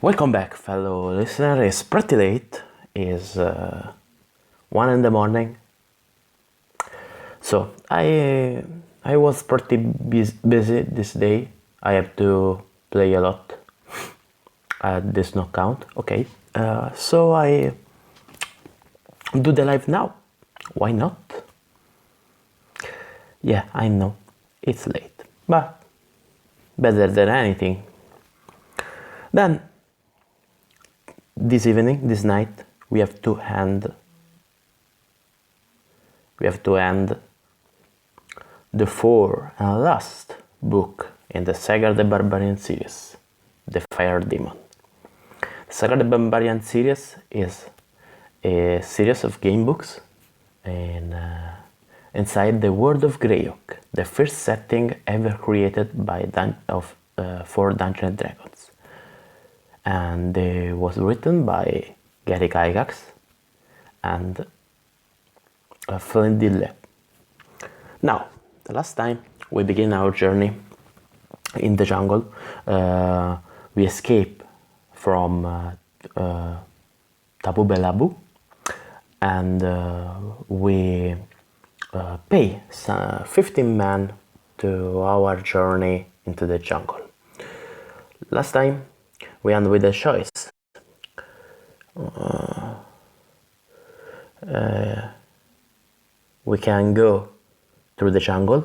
Welcome back, fellow listener. It's pretty late. It's 1 in the morning. So I was pretty busy this day. I have to play a lot. This not count. Okay. So I do the live now. Why not? Yeah, I know it's late, but better than anything. Then this evening, this night, we have to end the fourth and last book in the Sagard The Barbarian series, The Fire Demon. The Sagard The Barbarian series is a series of game books inside the world of Greyhawk, the first setting ever created for Dungeons and Dragons. And it was written by Gygax and Flint Dille. Now, the last time we begin our journey in the jungle, we escape from Tabu Belabu, and we pay 15 men to our journey into the jungle. Last time we end with a choice. We can go through the jungle,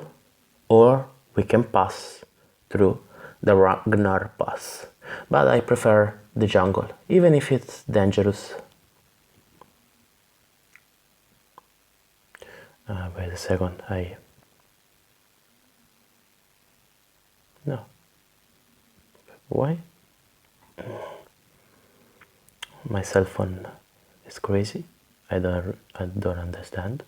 or we can pass through the Ragnar Pass. But I prefer the jungle, even if it's dangerous. Wait a second, No. Why? My cell phone is crazy. I don't understand.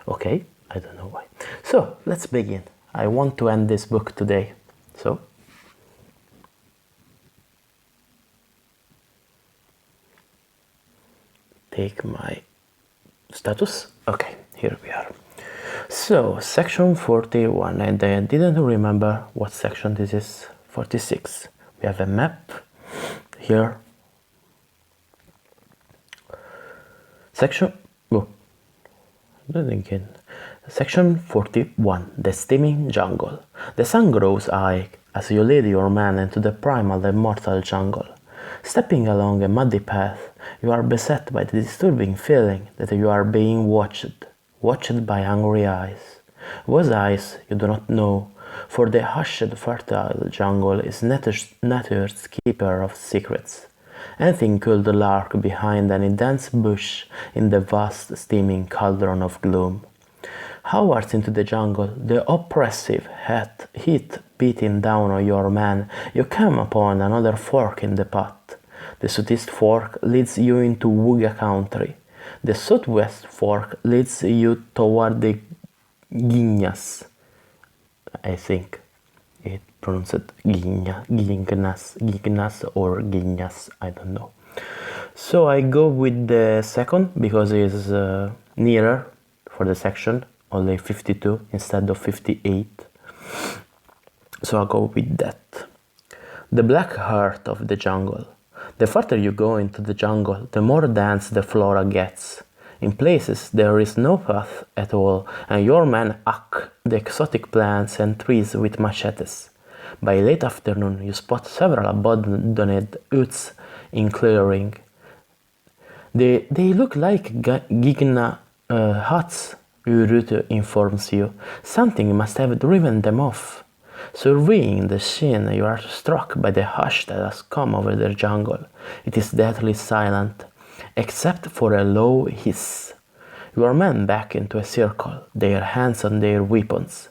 Okay, I don't know why. So let's begin. I want to end this book today. So take my status. Okay, here we are. So section 41, and I didn't remember what section this is. 46. We have a map here. Section Section 41, the steaming jungle. The sun grows high as you lead your man into the primal and mortal jungle. Stepping along a muddy path, you are beset by the disturbing feeling that you are being watched by hungry eyes. Whose eyes you do not know, for the hushed, fertile jungle is nature's keeper of secrets. Anything could lurk behind any dense bush in the vast, steaming cauldron of gloom. Hours into the jungle, the oppressive heat beating down on your man, you come upon another fork in the path. The southeast fork leads you into Wooga country. The southwest fork leads you toward the Gygax. I think it pronounced Gygax or Gygax, I don't know. So I go with the second because it's nearer for the section, only 52 instead of 58. So I'll go with that. The black heart of the jungle. The further you go into the jungle, the more dense the flora gets. In places there is no path at all, and your men hack the exotic plants and trees with machetes. By late afternoon, you spot several abandoned huts in clearing. They look like Gygax huts, Urutu informs you. Something must have driven them off. Surveying the scene, you are struck by the hush that has come over the jungle. It is deathly silent, except for a low hiss. Your men back into a circle, their hands on their weapons.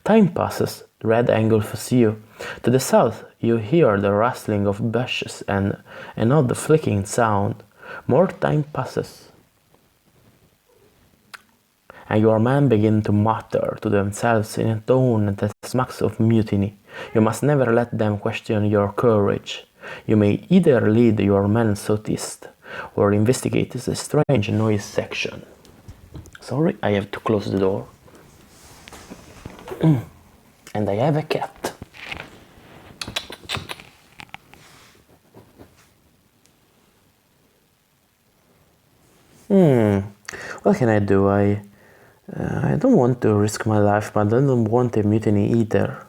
Time passes, red engulfs you. To the south, you hear the rustling of bushes and an odd flicking sound. More time passes, and your men begin to mutter to themselves in a tone that smacks of mutiny. You must never let them question your courage. You may either lead your men southeast or investigate the strange noise section. Sorry, I have to close the door. And I have a cat. What can I do? I don't want to risk my life, but I don't want a mutiny either.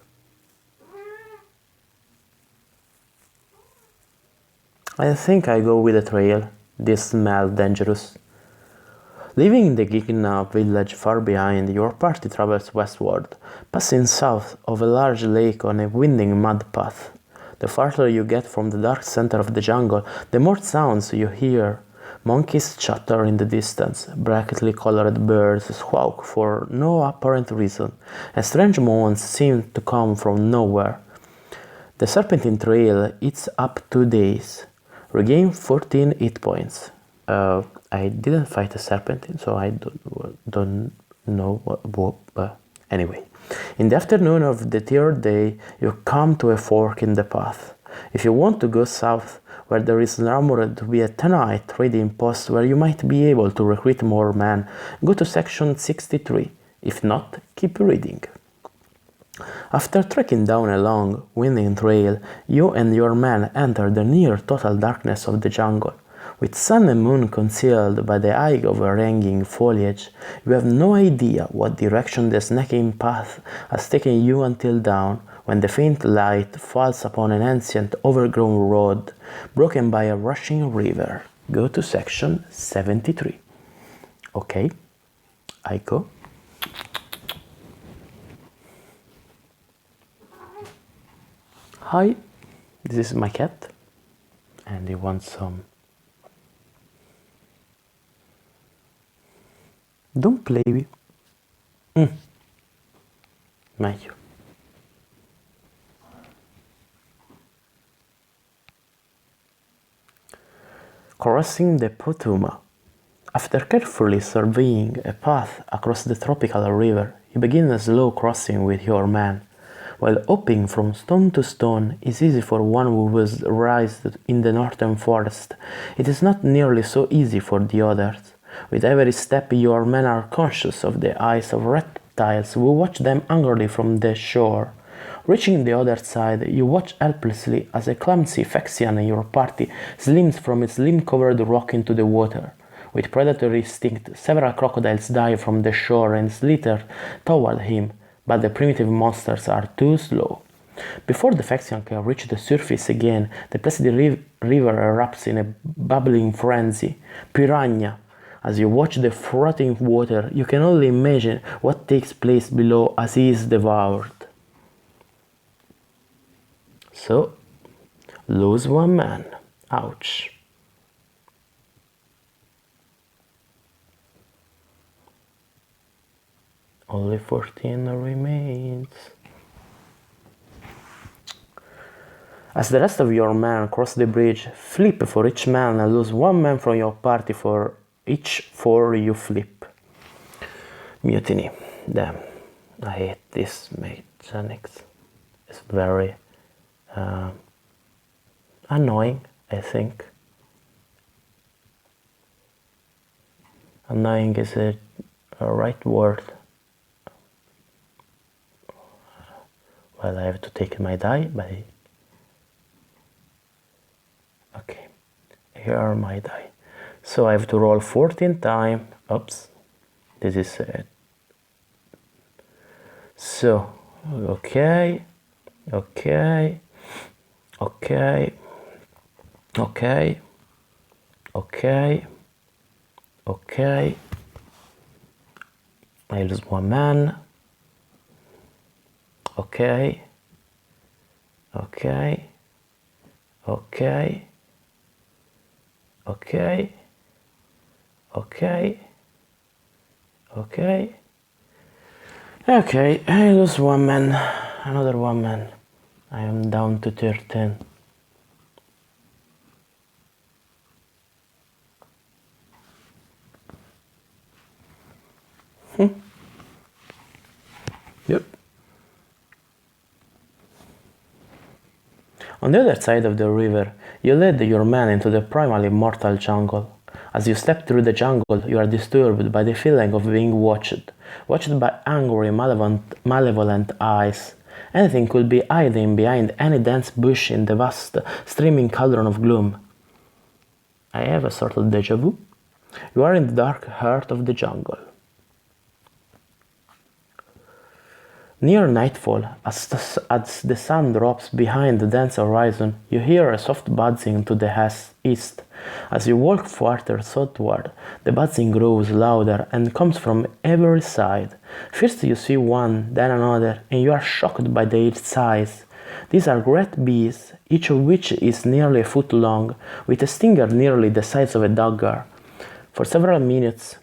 I think I go with the trail. This smells dangerous. Leaving the Gygax village far behind, your party travels westward, passing south of a large lake on a winding mud path. The farther you get from the dark center of the jungle, the more sounds you hear. Monkeys chatter in the distance, brightly colored birds squawk for no apparent reason, and strange moans seem to come from nowhere. The Serpentine Trail eats up 2 days. Regain 14 hit points. I didn't fight a serpentine, so I don't know what. Anyway, in the afternoon of the 3rd day, you come to a fork in the path. If you want to go south, where there is rumored to be a Tanite trading post where you might be able to recruit more men, go to section 63. If not, keep reading. After trekking down a long, winding trail, you and your men enter the near total darkness of the jungle. With sun and moon concealed by the eye overhanging foliage, you have no idea what direction the snaking path has taken you until dawn, when the faint light falls upon an ancient, overgrown road, broken by a rushing river. Go to section 73. Okay, I go. Hi, this is my cat, and he wants some. Don't play with. Meglio. Crossing the Potuma. After carefully surveying a path across the tropical river, you begin a slow crossing with your man. While hopping from stone to stone is easy for one who was raised in the northern forest, it is not nearly so easy for the others. With every step, your men are conscious of the eyes of reptiles who watch them angrily from the shore. Reaching the other side, you watch helplessly as a clumsy Phyrexian in your party slims from its limb-covered rock into the water. With predatory instinct, several crocodiles dive from the shore and slither toward him, but the primitive monsters are too slow. Before the Phyrexian can reach the surface again, the placid river erupts in a bubbling frenzy. Piranha! As you watch the frothing water, you can only imagine what takes place below as he is devoured. So, lose one man. Ouch. Only 14 remains. As the rest of your men cross the bridge, flip for each man and lose one man from your party for each 4 you flip. Mutiny. Damn. I hate this mechanics. It's very annoying, I think. Annoying is a right word. Well, I have to take my die, but okay, here are my die. So I have to roll 14 times. Oops, this is it. So, okay, okay, okay, okay, okay, okay. I lose one man. Okay, okay, okay, okay, okay, okay, okay, I lose one man, another one man. I am down to 13. Yep. On the other side of the river, you led your men into the primal immortal jungle. As you step through the jungle, you are disturbed by the feeling of being watched by angry, malevolent eyes. Anything could be hiding behind any dense bush in the vast, streaming cauldron of gloom. I have a sort of déjà vu. You are in the dark heart of the jungle. Near nightfall, as the sun drops behind the dense horizon, you hear a soft buzzing to the east. As you walk farther southward, the buzzing grows louder and comes from every side. First you see one, then another, and you are shocked by their size. These are great bees, each of which is nearly a foot long, with a stinger nearly the size of a dagger. For several minutes,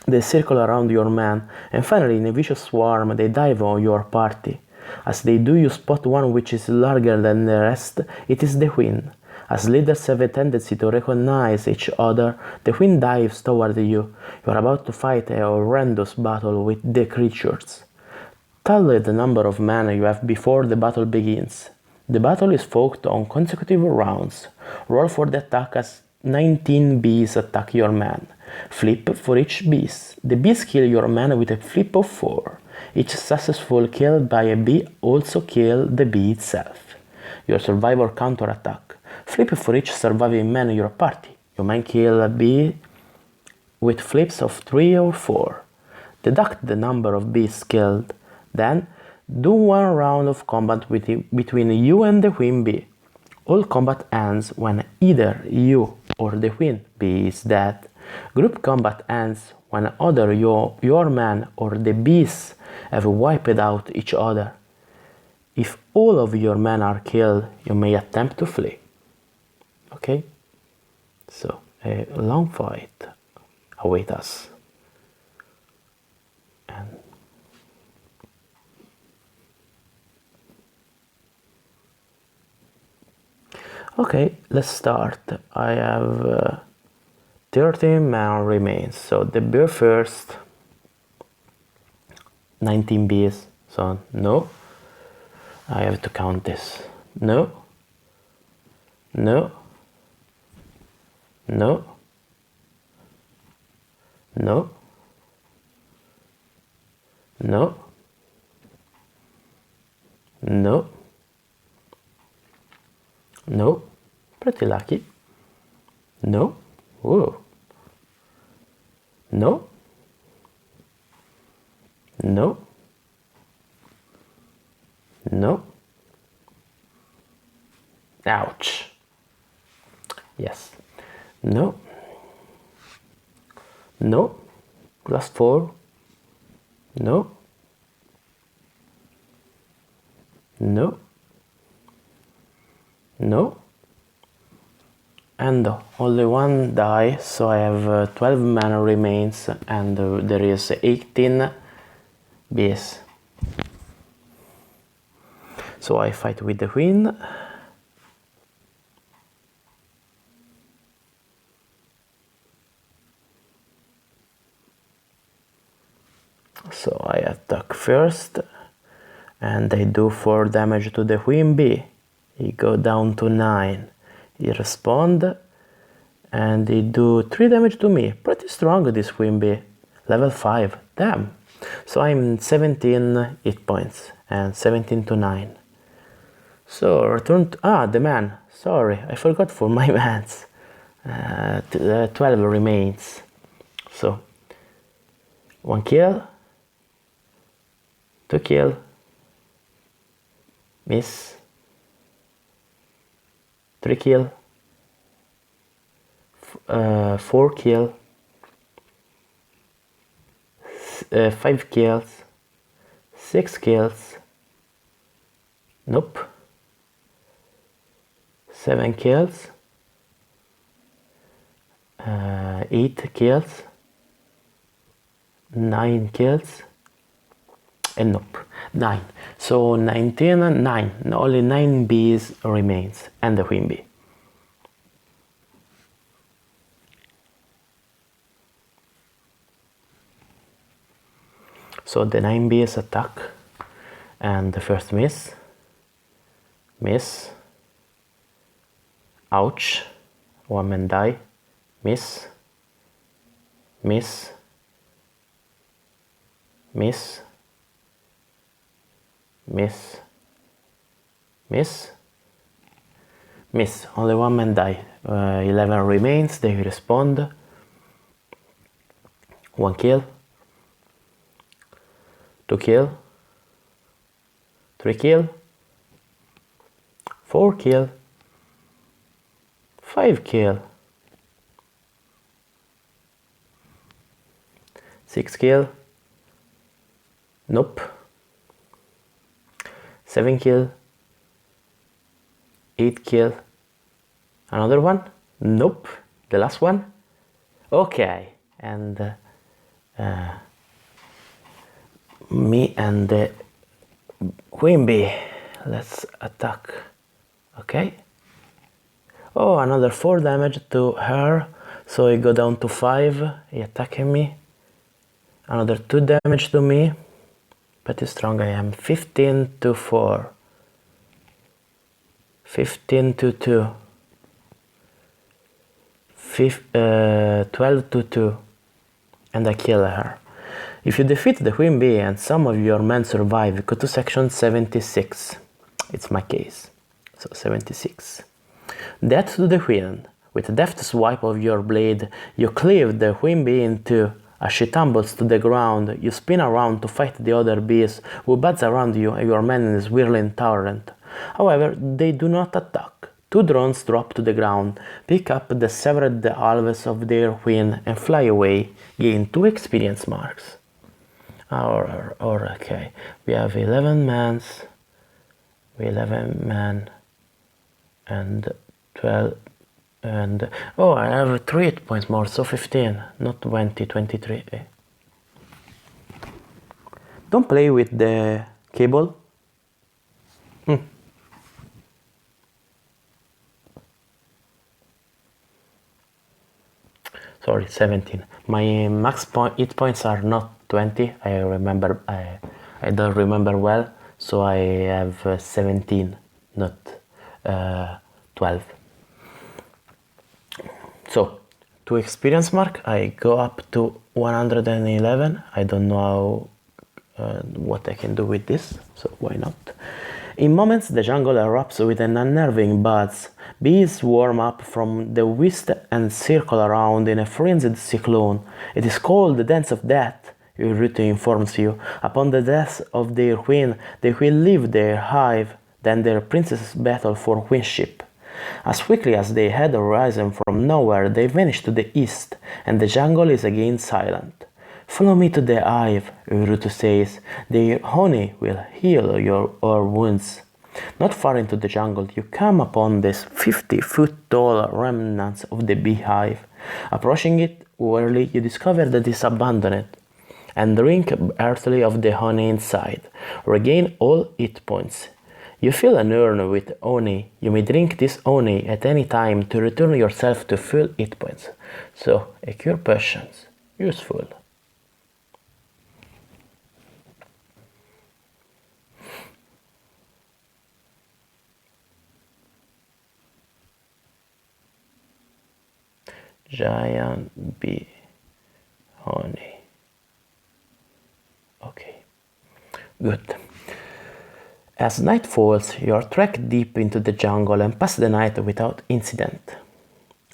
they circle around your man, and finally in a vicious swarm they dive on your party. As they do, you spot one which is larger than the rest. It is the queen. As leaders have a tendency to recognize each other, the queen dives toward you. You are about to fight a horrendous battle with the creatures. Tally the number of men you have before the battle begins. The battle is fought on consecutive rounds. Roll for the attack as 19 bees attack your man. Flip for each bees. The bees kill your man with a flip of 4. Each successful kill by a bee also kills the bee itself. Your survivor counterattack. Flip for each surviving man in your party. You may kill a bee with flips of 3 or 4. Deduct the number of bees killed. Then, do one round of combat between you and the queen bee. All combat ends when either you or the queen bee is dead. Group combat ends when either your man or the bees have wiped out each other. If all of your men are killed, you may attempt to flee. Okay? So, a long fight awaits us. Okay, let's start. I have 13 man remains. So the very first 19 bees. So no. I have to count this. No. No. No. No. No. No. No. Pretty lucky. No. Whoa. No. No. No. Ouch. Yes. No. No. Last 4. No. No. No. And only one die, so I have 12 mana remains, and there is 18 bees. So I fight with the queen. So I attack first, and I do 4 damage to the queen bee. He go down to 9. He respond, and he do 3 damage to me. Pretty strong, this queen bee. Level 5. Damn. So I'm 17 hit points, and 17 to 9. So return to, the man. Sorry, I forgot for my mans. 12 remains. So 1 kill, 2 kill, miss, 3 kill, 4 kill, 5 kills, 6 kills, nope, 7 kills, 8 kills, 9 kills, and nope, 9. So 19, 9. Only 9 bees remains, and the queen bee. So the 9 bees attack, and the first miss, ouch, 1 man die, miss, miss, miss, miss, miss, miss. Only one man die. 11 remains, they respond. 1 kill, 2 kill, 3 kill, 4 kill, 5 kill, 6 kill, nope, 7 kill, 8 kill, another one, nope, the last one, okay, and me and the queen bee, let's attack, okay, oh, another 4 damage to her, so I go down to 5, he attacking me, another 2 damage to me, pretty strong I am, 15 to 4, 15 to 2, 12 to 2, and I kill her. If you defeat the queen bee and some of your men survive, go to section 76. It's my case. So 76. Death to the queen. With a deft swipe of your blade, you cleave the queen bee in two. As she tumbles to the ground, you spin around to fight the other bees who buzz around you and your men in a swirling torrent. However, they do not attack. 2 drones drop to the ground, pick up the severed halves of their queen and fly away, gain 2 experience marks. Okay, we have 11 men and 12 and oh, I have 3 hit points more, so 15, not 20, 23. Don't play with the cable. Sorry, 17. My max hit points are not 20. I remember. I don't remember well, so I have 17, not 12. So, to experience mark, I go up to 111. I don't know what I can do with this, so why not? In moments, the jungle erupts with an unnerving buzz. Bees swarm up from the west and circle around in a frenzied cyclone. It is called the Dance of Death, your route informs you. Upon the death of their queen, they will leave their hive, then their princesses battle for queenship. As quickly as they had arisen from nowhere, they vanish to the east, and the jungle is again silent. Follow me to the hive, Urutu says. The honey will heal your wounds. Not far into the jungle, you come upon this 50-foot-tall remnants of the beehive. Approaching it warily, you discover that it is abandoned, and drink heartily of the honey inside. Regain all hit points. You fill an urn with honey. You may drink this honey at any time to return yourself to full hit points. So, a cure potions. Useful. Giant bee honey. Okay, good. As night falls, you are trekked deep into the jungle and pass the night without incident.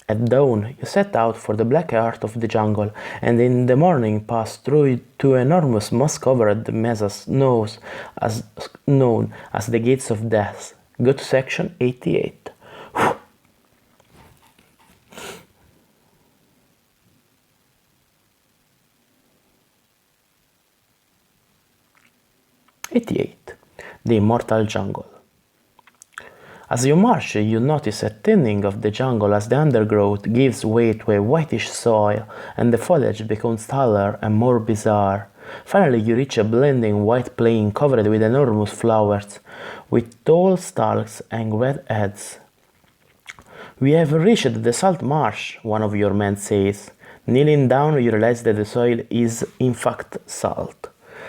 At dawn, you set out for the black heart of the jungle, and in the morning pass through 2 enormous moss-covered mesas known as the Gates of Death. Go to section 88. 88. The Immortal Jungle. As you march, you notice a thinning of the jungle as the undergrowth gives way to a whitish soil and the foliage becomes taller and more bizarre. Finally, you reach a blending white plain covered with enormous flowers, with tall stalks and red heads. We have reached the salt marsh, one of your men says. Kneeling down, you realize that the soil is in fact salt.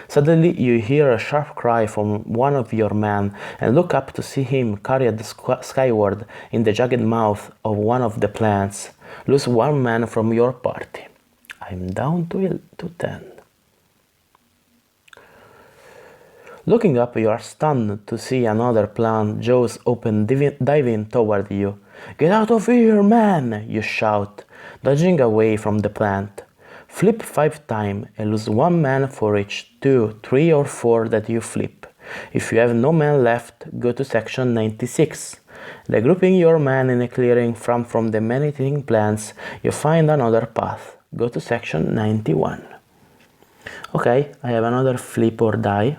Suddenly, you hear a sharp cry from one of your men and look up to see him carried skyward in the jagged mouth of one of the plants. Lose 1 man from your party. I'm down to 10. Looking up, you are stunned to see another plant, jaws open, diving toward you. Get out of here, man! You shout, dodging away from the plant. Flip 5 times and lose 1 man for each 2, 3 or 4 that you flip. If you have no man left, go to section 96. Regrouping your man in a clearing from the many thinning plants, you find another path. Go to section 91. Okay, I have another flip or die.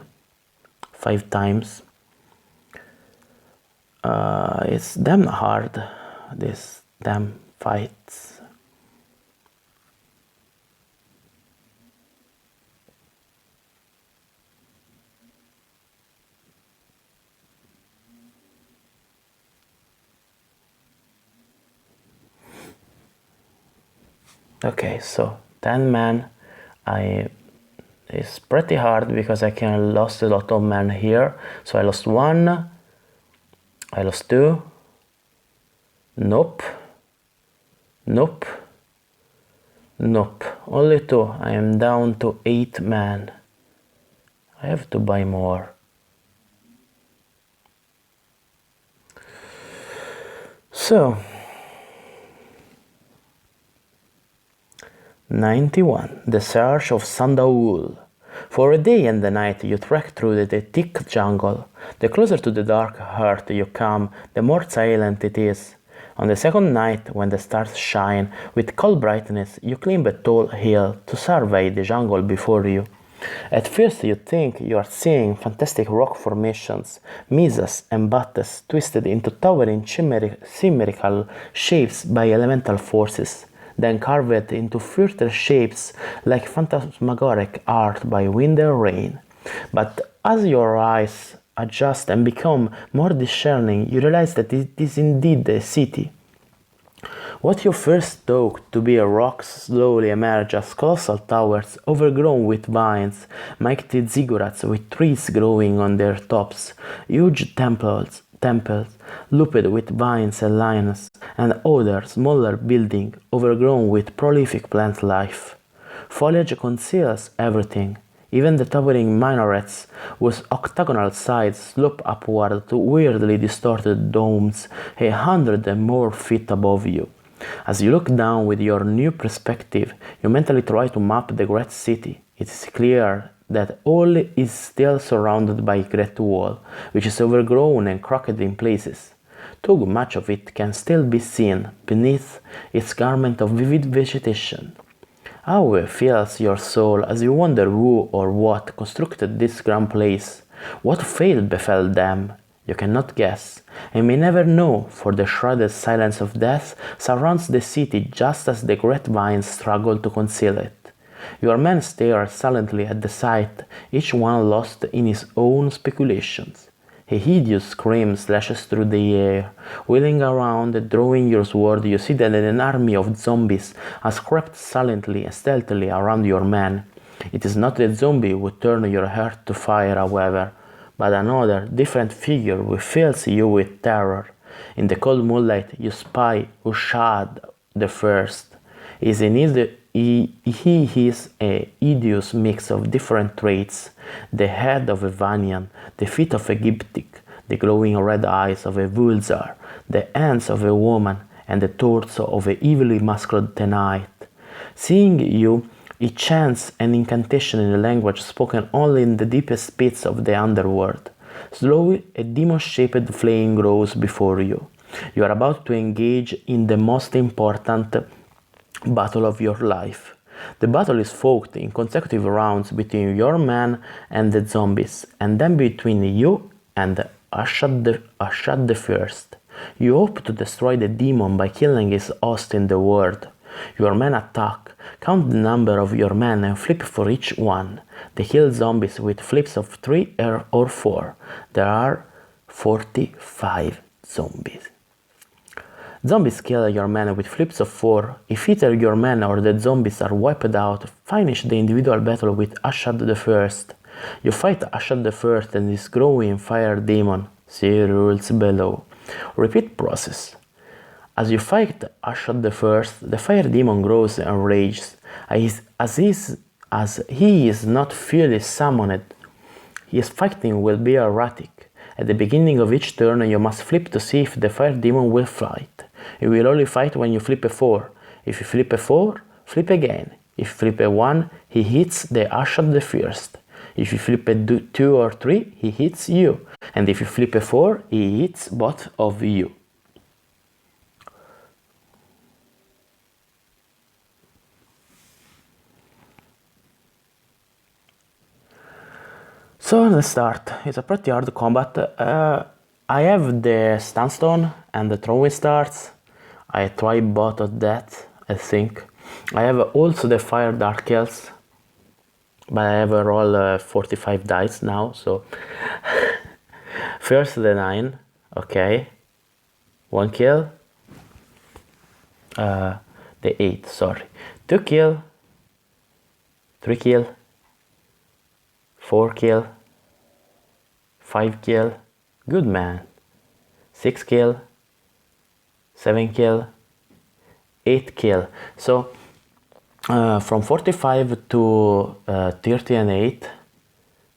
5 times. It's damn hard, this damn fights. Okay, so 10 man. It's pretty hard because I can lost a lot of men here. So I lost 1, I lost 2, nope, nope, nope, only 2. I am down to 8 men. I have to buy more. So 91. The Search of Sandaul. For a day and a night you trek through the thick jungle. The closer to the dark heart you come, the more silent it is. On the second night, when the stars shine with cold brightness, you climb a tall hill to survey the jungle before you. At first you think you are seeing fantastic rock formations, mesas and buttes twisted into towering chimerical shapes by elemental forces, then carved into further shapes like phantasmagoric art by wind and rain. But as your eyes adjust and become more discerning, you realize that it is indeed a city. What you first thought to be a rock slowly emerges as colossal towers overgrown with vines, mighty ziggurats with trees growing on their tops, huge temples looped with vines and lianas, and other smaller buildings overgrown with prolific plant life. Foliage conceals everything, even the towering minarets whose octagonal sides slope upward to weirdly distorted domes 100 and more feet above you. As you look down with your new perspective, you mentally try to map the great city. It is clear that all is still surrounded by a great wall, which is overgrown and crooked in places. Too much of it can still be seen beneath its garment of vivid vegetation. How feels your soul as you wonder who or what constructed this grand place? What fate befell them? You cannot guess, and may never know, for the shrouded silence of death surrounds the city just as the great vines struggle to conceal it. Your men stare silently at the sight, each one lost in his own speculations. A hideous scream slashes through the air. Wheeling around, drawing your sword, you see that an army of zombies has crept silently and stealthily around your men. It is not the zombie who turned your heart to fire, however, but another, different figure who fills you with terror. In the cold moonlight, you spy Sagard the First. He is a hideous mix of different traits: the head of a Vanyan, the feet of a Giptic, the glowing red eyes of a Vulzar, the hands of a woman, and the torso of a evilly masked Tenite. Seeing you, he chants an incantation in a language spoken only in the deepest pits of the underworld. Slowly, a demon-shaped flame grows before you. You are about to engage in the most important battle of your life. The battle is fought in consecutive rounds between your men and the zombies, and then between you and Ashad the First. You hope to destroy the demon by killing his host in the world. Your men attack. Count the number of your men and flip for each one. They kill zombies with flips of 3 or 4. There are 45 zombies. Zombies kill your men with flips of 4. If either your men or the zombies are wiped out, finish the individual battle with Ashad the First. You fight Ashad the First and his growing fire demon. See rules below. Repeat process. As you fight Ashad the First, the fire demon grows enraged. As he is not fully summoned, his fighting will be erratic. At the beginning of each turn, you must flip to see if the fire demon will fight. You will only fight when you flip a 4. If you flip a 4, flip again. If you flip a 1, he hits the Ashad the First. If you flip a 2 or 3, he hits you. And if you flip a 4, he hits both of you. So let's start. It's a pretty hard combat. I have the Stunstone and the throwing starts. I try both of that, I think. I have also the Fire Dark Kills, but I have a roll 45 dice now, so first the 9, okay, 1 kill, the 8, sorry, 2 kill, 3 kill, 4 kill, 5 kill, good man, 6 kill, 7 kill, 8 kill. So from 45 to 30 and 8,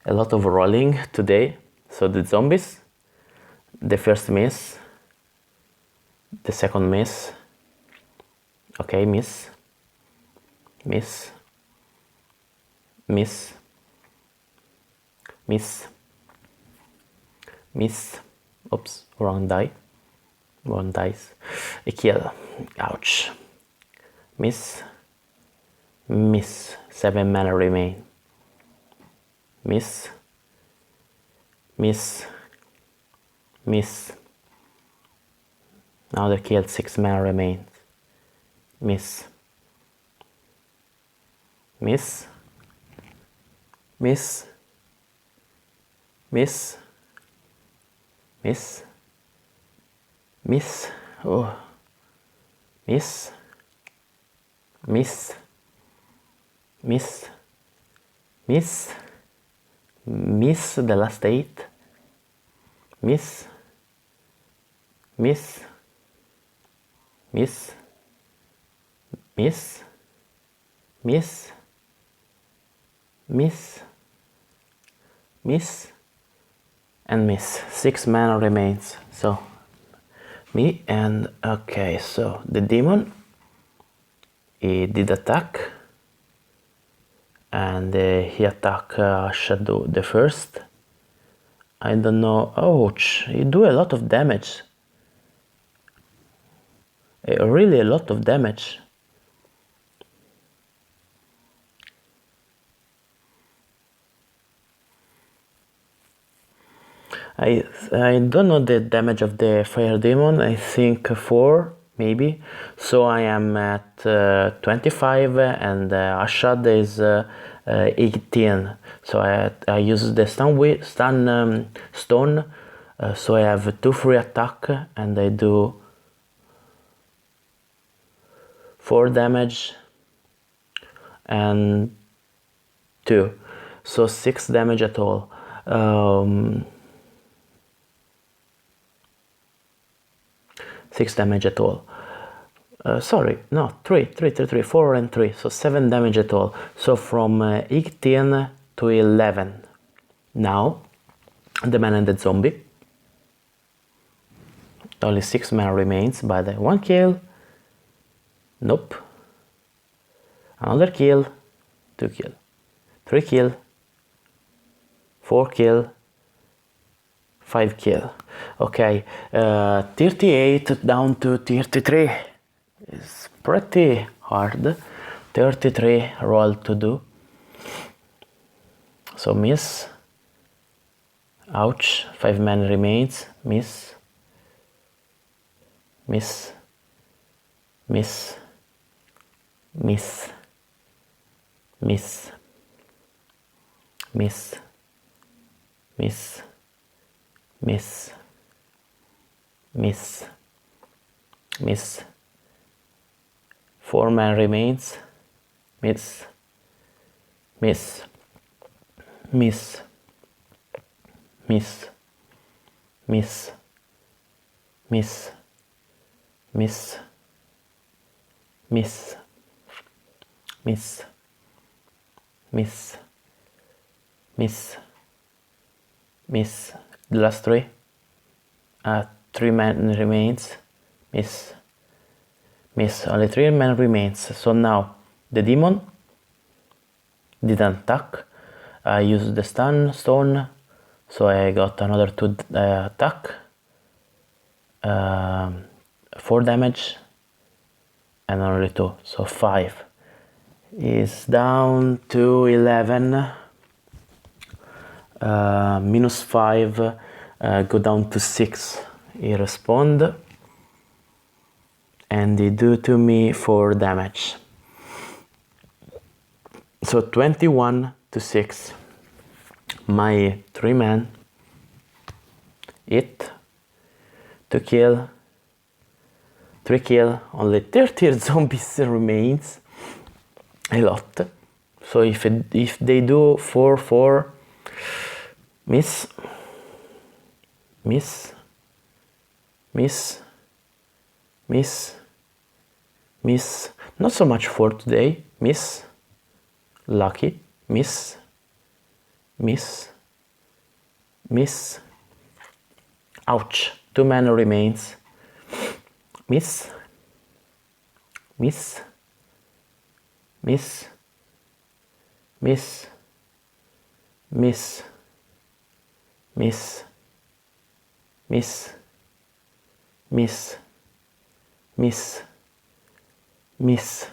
a lot of rolling today. So the zombies, the first miss, the second miss, okay, miss, miss, miss, miss, miss, oops, wrong die, one dice, a kill, ouch, miss, miss, 7 mana remain, miss, miss, miss, now the kill, 6 mana remains, miss, miss, miss, miss, miss, miss, oh, miss, miss, miss, miss, miss, the last 8, miss, miss, miss, miss, miss, miss, miss, and miss. 6 mana remains. So me and okay, so the demon, he did attack, and he attacked Shadow the First. I don't know, ouch, he do a lot of damage, really a lot of damage. I don't know the damage of the fire demon. I think 4 maybe. So I am at 25 and Ashad is 18. So I use the stone. So I have 2 free attack and I do 4 damage and 2. So 6 damage at all. 6 damage at all. Sorry, no, 3, 4 and 3, so 7 damage at all. So from 18 to 11. Now, the man and the zombie. Only 6 mana remains, but 1 kill. Nope. Another kill. 2 kill. 3 kill. 4 kill. 5 kill. Okay, 38 down to 33 is pretty hard. 33 roll to do. So miss. Ouch. 5 mana remains. Miss. Miss. Miss. Miss. Miss. Miss. Miss. Miss. Miss. Miss. 4 mana remains. Miss. Miss. Miss. Miss. Miss. Miss. miss, miss, miss, miss, miss, miss. The last three. 3 men remains. Miss, miss. Only 3 men remains. So now the demon didn't attack. I used the stun stone, so I got another 2 attack. 4 damage and only 2, so 5. Is down to 11. Minus 5, go down to 6. He respond and he do to me 4 damage. So 21 to 6. My 3 men hit to kill, 3 kill, only 30 zombies remains. A lot. So if they do 4-4, miss, miss, miss, miss, miss. Not so much for today. Miss, lucky, miss, miss, miss. Ouch. 2 men remains. Miss, miss, miss, miss, miss, miss, miss, miss, miss,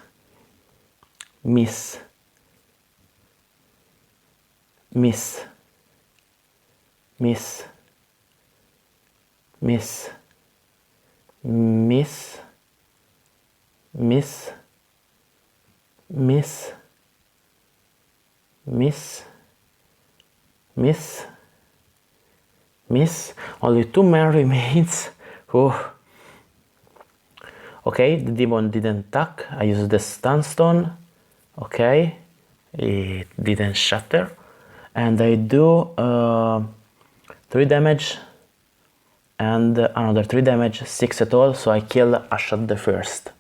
miss, miss, miss, miss, miss, miss, miss, miss, miss, miss, miss. Only 2 men remains. Oh. Okay, the demon didn't attack. I used the stun stone. Okay, it didn't shatter, and I do 3 damage and another 3 damage, 6 at all. So I kill Ashad the first.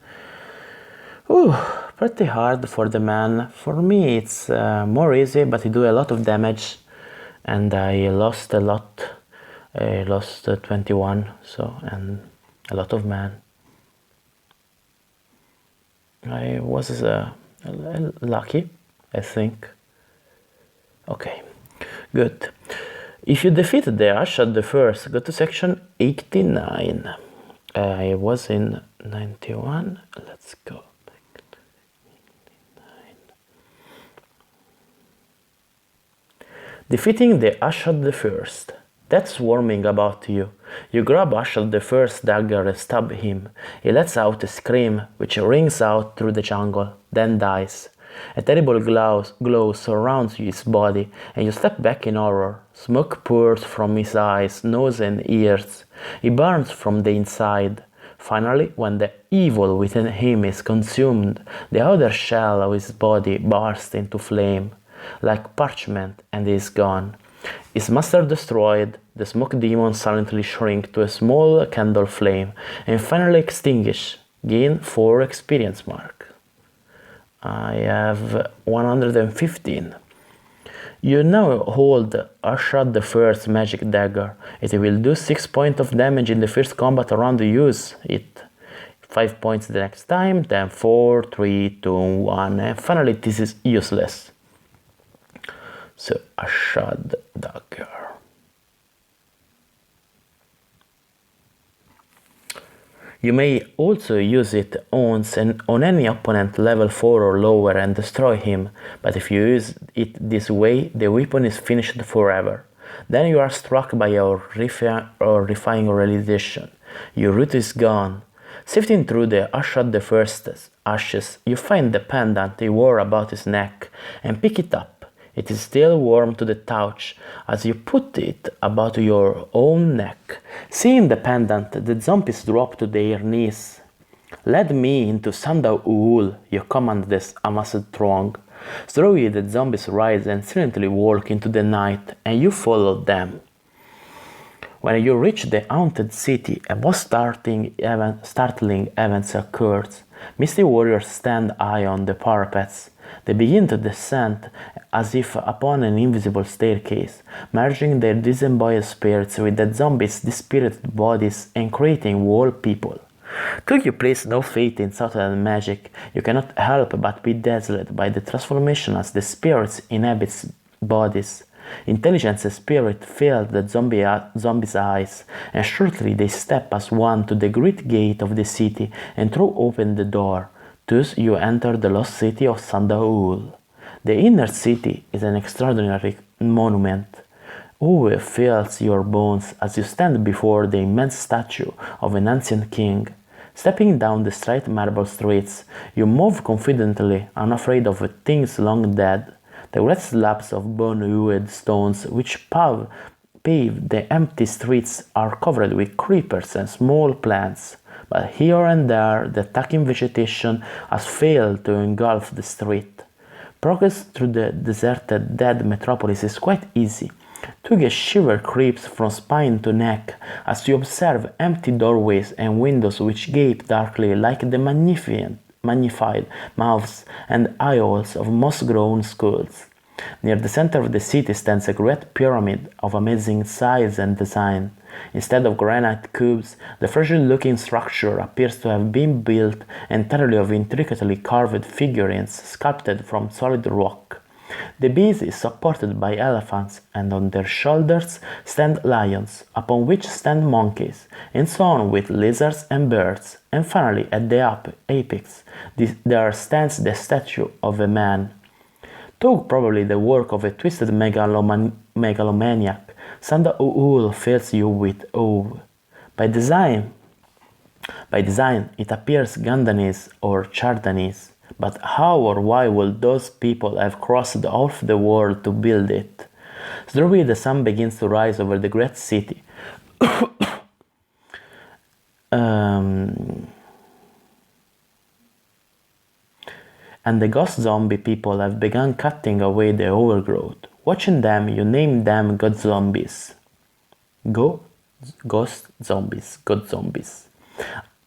Ooh, pretty hard for the man. For me it's more easy, but he do a lot of damage and I lost a lot. I lost 21, so, and a lot of man. I was lucky, I think. Okay, good. If you defeated the Ashad the first, go to section 89. I was in 91. Let's go. Defeating the Ashad the First. That's swarming about you. You grab Ashad the First dagger and stab him. He lets out a scream, which rings out through the jungle, then dies. A terrible glow surrounds his body, and you step back in horror. Smoke pours from his eyes, nose and ears. He burns from the inside. Finally, when the evil within him is consumed, the outer shell of his body bursts into flame, like parchment, and he is gone. His master destroyed, the smoke demon silently shrink to a small candle flame, and finally extinguish. Gain 4 experience mark. I have 115. You now hold Ashad the First magic dagger. It will do 6 points of damage in the first combat round you use it. 5 points the next time, then 4, 3, 2, 1, and finally this is useless. So Ashad dagger. You may also use it once on any opponent level 4 or lower and destroy him, but if you use it this way, the weapon is finished forever. Then you are struck by a horrifying realization. Your root is gone. Sifting through the Ashad the First's ashes, you find the pendant he wore about his neck and pick it up. It is still warm to the touch as you put it about your own neck. Seeing the pendant, the zombies drop to their knees. Lead me into Sandal Ul, you command this amassed throng. Slowly the zombies rise and silently walk into the night, and you follow them. When you reach the haunted city, a most startling event occurs. Misty warriors stand high on the parapets. They begin to descend as if upon an invisible staircase, merging their disembodied spirits with the zombies' dispirited bodies and creating whole people. Though you place no faith in subtle magic, you cannot help but be dazzled by the transformation as the spirits inhabit bodies. Intelligence spirit filled the zombies' eyes, and shortly they step as one to the great gate of the city and throw open the door. Thus you enter the lost city of Sandaul. The inner city is an extraordinary monument. Awe fills your bones as you stand before the immense statue of an ancient king. Stepping down the straight marble streets, you move confidently, unafraid of things long dead. The red slabs of bone-hued stones which pave the empty streets are covered with creepers and small plants, but here and there the attacking vegetation has failed to engulf the street. Progress through the deserted, dead metropolis is quite easy. A shiver creeps from spine to neck as you observe empty doorways and windows which gape darkly like the magnified mouths and eyeholes of moss-grown skulls. Near the center of the city stands a great pyramid of amazing size and design. Instead of granite cubes, the fragile-looking structure appears to have been built entirely of intricately carved figurines sculpted from solid rock. The base is supported by elephants, and on their shoulders stand lions, upon which stand monkeys, and so on with lizards and birds, and finally at the apex there stands the statue of a man. Though probably the work of a twisted megalomaniac, Sandaul fills you with awe. By design, it appears Gandanese or Chardanese, but how or why would those people have crossed half the world to build it? Slowly the sun begins to rise over the great city. And the ghost zombie people have begun cutting away the overgrowth. Watching them, you name them god zombies. Ghost zombies, god zombies.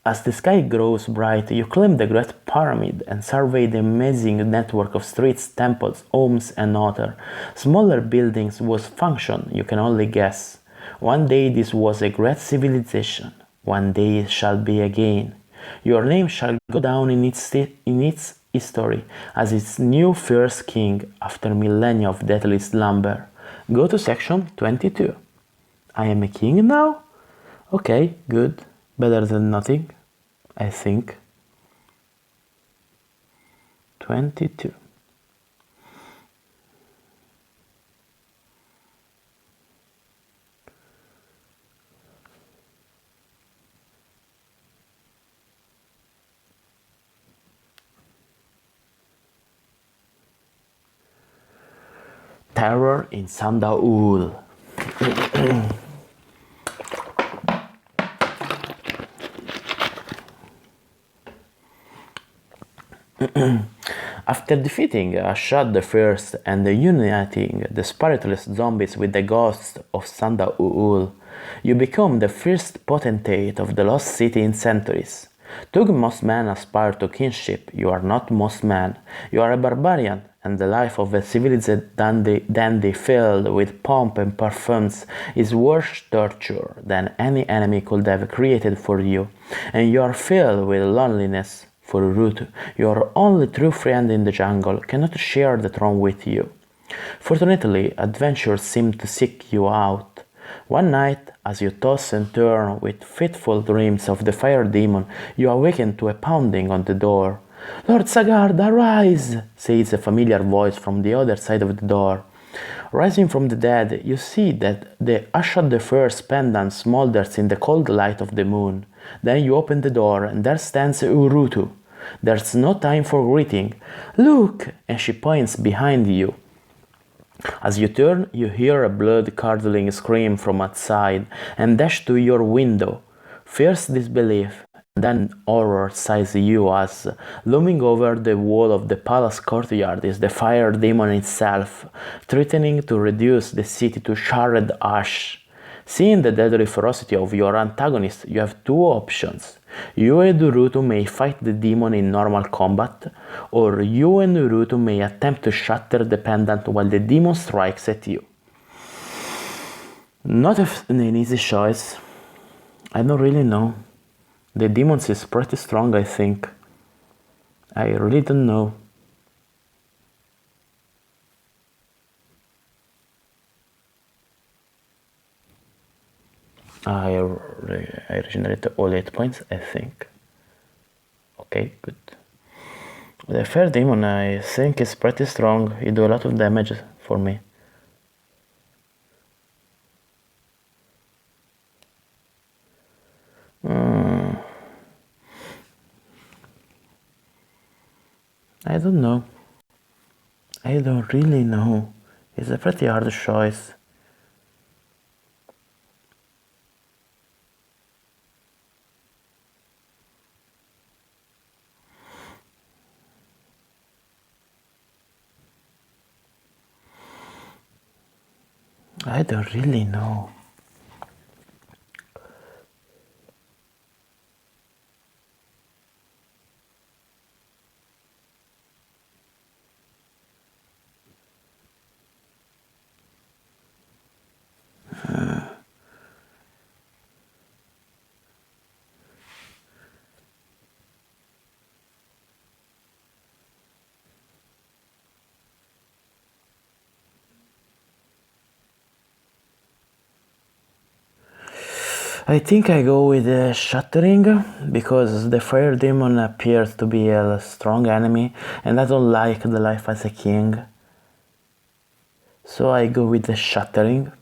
As the sky grows bright, you climb the great pyramid and survey the amazing network of streets, temples, homes, and other smaller buildings whose function you can only guess. One day this was a great civilization. One day it shall be again. Your name shall go down in its history as its new first king after millennia of deadly slumber. Go to section 22. I am a king now? Okay, good. Better than nothing, I think. 22. Terror in Sandaul. After defeating Ashad I and uniting the spiritless zombies with the ghosts of Sandaul, you become the first potentate of the lost city in centuries. Though most men aspire to kinship, you are not most men. You are a barbarian, and the life of a civilized dandy filled with pomp and perfumes is worse torture than any enemy could have created for you, and you are filled with loneliness. For Urutu, your only true friend in the jungle, cannot share the throne with you. Fortunately, adventures seem to seek you out. One night, as you toss and turn with fitful dreams of the fire demon, you awaken to a pounding on the door. "Lord Sagard, arise!" says a familiar voice from the other side of the door. Rising from the dead, you see that the Ashad I pendant smolders in the cold light of the moon. Then you open the door, and there stands Urutu. There's no time for greeting. "Look!" and she points behind you. As you turn, you hear a blood-curdling scream from outside and dash to your window. First disbelief, then horror seizes you as, looming over the wall of the palace courtyard, is the fire demon itself, threatening to reduce the city to charred ash. Seeing the deadly ferocity of your antagonist, you have two options. You and Urutu may fight the demon in normal combat, or you and Urutu may attempt to shatter the pendant while the demon strikes at you. Not an easy choice. I don't really know. The demon is pretty strong, I think. I really don't know. I regenerate all 8 points, I think. Okay, good. The Fire Demon, I think, is pretty strong. He do a lot of damage for me. I don't know. I don't really know. It's a pretty hard choice. I don't really know. I think I go with the Shattering, because the Fire Demon appears to be a strong enemy, and I don't like the life as a king. So I go with the Shattering,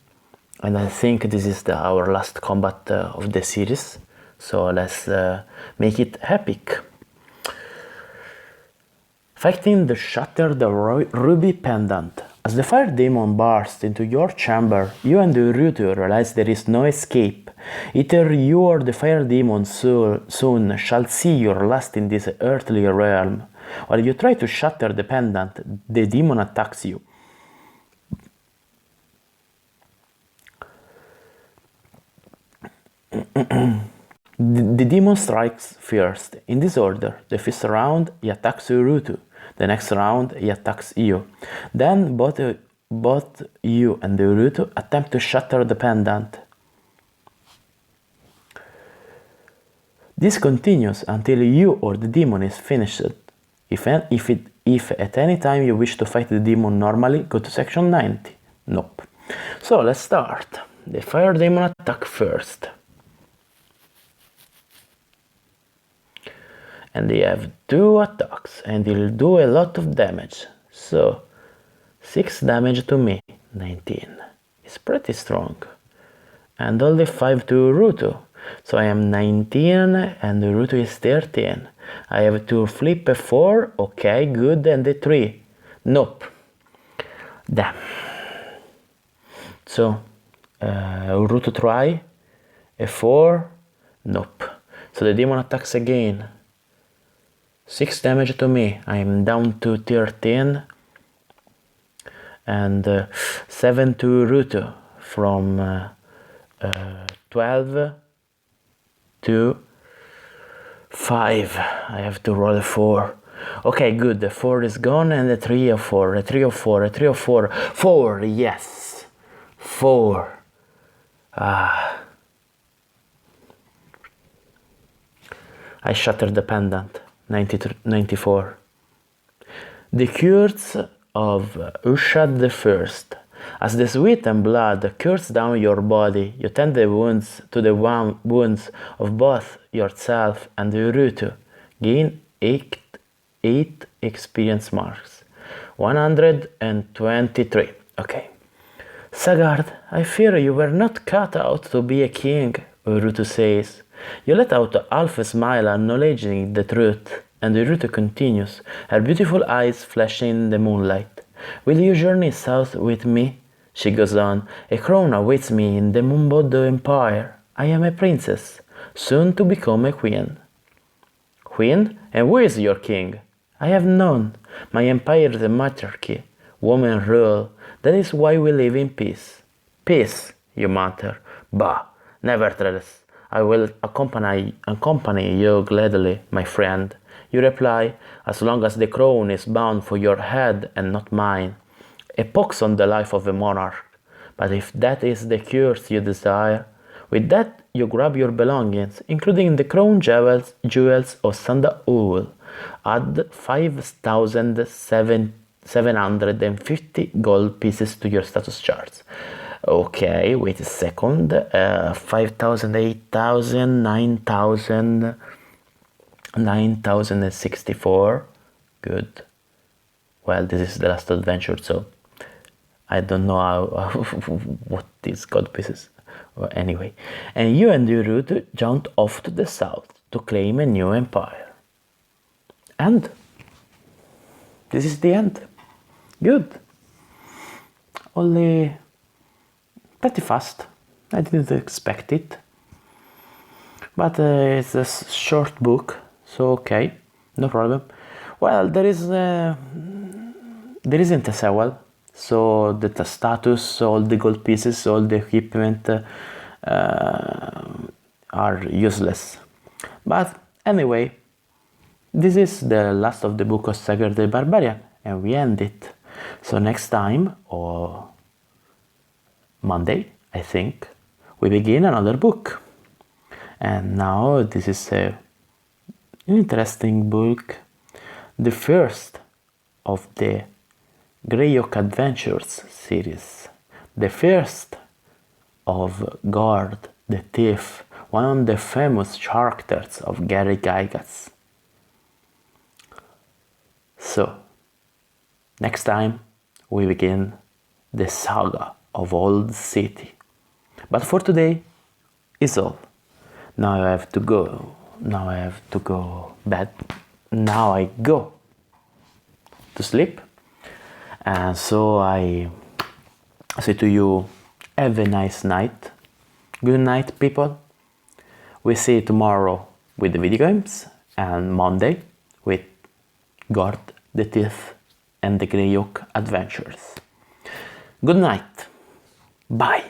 and I think this is our last combat of the series. So let's make it epic. Fighting the Shatter the Ruby Pendant. As the Fire Demon bursts into your chamber, you and Urutu realize there is no escape. Either you or the Fire Demon soon shall see your last in this earthly realm. While you try to shatter the pendant, the demon attacks you. The demon strikes first. In this order, the first round he attacks Urutu. The next round he attacks you. Then both you and Urutu attempt to shatter the pendant. This continues until you or the demon is finished. If at any time you wish to fight the demon normally, go to section 90. Nope. So let's start. The Fire Demon attack first. And they have 2 attacks, and he'll do a lot of damage. So 6 damage to me, 19. It's pretty strong. And only 5 to Urutu. So I am 19 and Urutu is 13. I have to flip a 4, okay, good, and a 3. Nope. Damn. So Urutu try, a 4, nope. So the demon attacks again. 6 damage to me, I am down to 13. And 7 to Urutu, from 12 to 5. I have to roll a 4. Okay, good, the 4 is gone, and a 3 of 4, a 3 of 4, a 3 of 4. 4, yes! 4. I shattered the pendant. 94. The curse of Ushad the First. As the sweat and blood course down your body, you tend the wounds to the wounds of both yourself and Urutu. Gain 8 experience marks. 123. Okay. Sagard, I fear you were not cut out to be a king, Urutu says. You let out half a smile acknowledging the truth, and Urutu continues, her beautiful eyes flashing in the moonlight. Will you journey south with me? She goes on, a crown awaits me in the Mumbodo Empire. I am a princess, soon to become a queen. Queen? And who is your king? I have none. My empire is a monarchy. Women rule. That is why we live in peace. Peace, you mutter. Bah, nevertheless, I will accompany you gladly, my friend. You reply, as long as the crown is bound for your head and not mine. A pox on the life of a monarch. But if that is the curse you desire, with that you grab your belongings, including the crown jewels of Sandaul. Add 5,750 gold pieces to your status charts. Okay, wait a second. 5,000, 8,000, 9,000, 9,064. Good. Well, this is the last adventure, so I don't know what these gold pieces. Well, anyway, and you and your route jaunt off to the south to claim a new empire. And this is the end. Good. Only pretty fast. I didn't expect it. But it's a short book, so okay, no problem. Well, there isn't a sequel, so the status, all the gold pieces, all the equipment are useless. But anyway, this is the last of the book of Sagard the Barbarian, and we end it. So next time, or Monday, I think, we begin another book. And now this is an interesting book, the first of the Grey Oak Adventures series, the first of Gord the Thief, one of the famous characters of Gary Gygax. So, next time we begin the saga of Old City. But for today is all. Now I have to go. Now I have to go bed. Now I go to sleep. And so I say to you, have a nice night. Good night, people. We see you tomorrow with the video games, and Monday with Gord the Thief and the Grey Oak Adventures. Good night. Bye.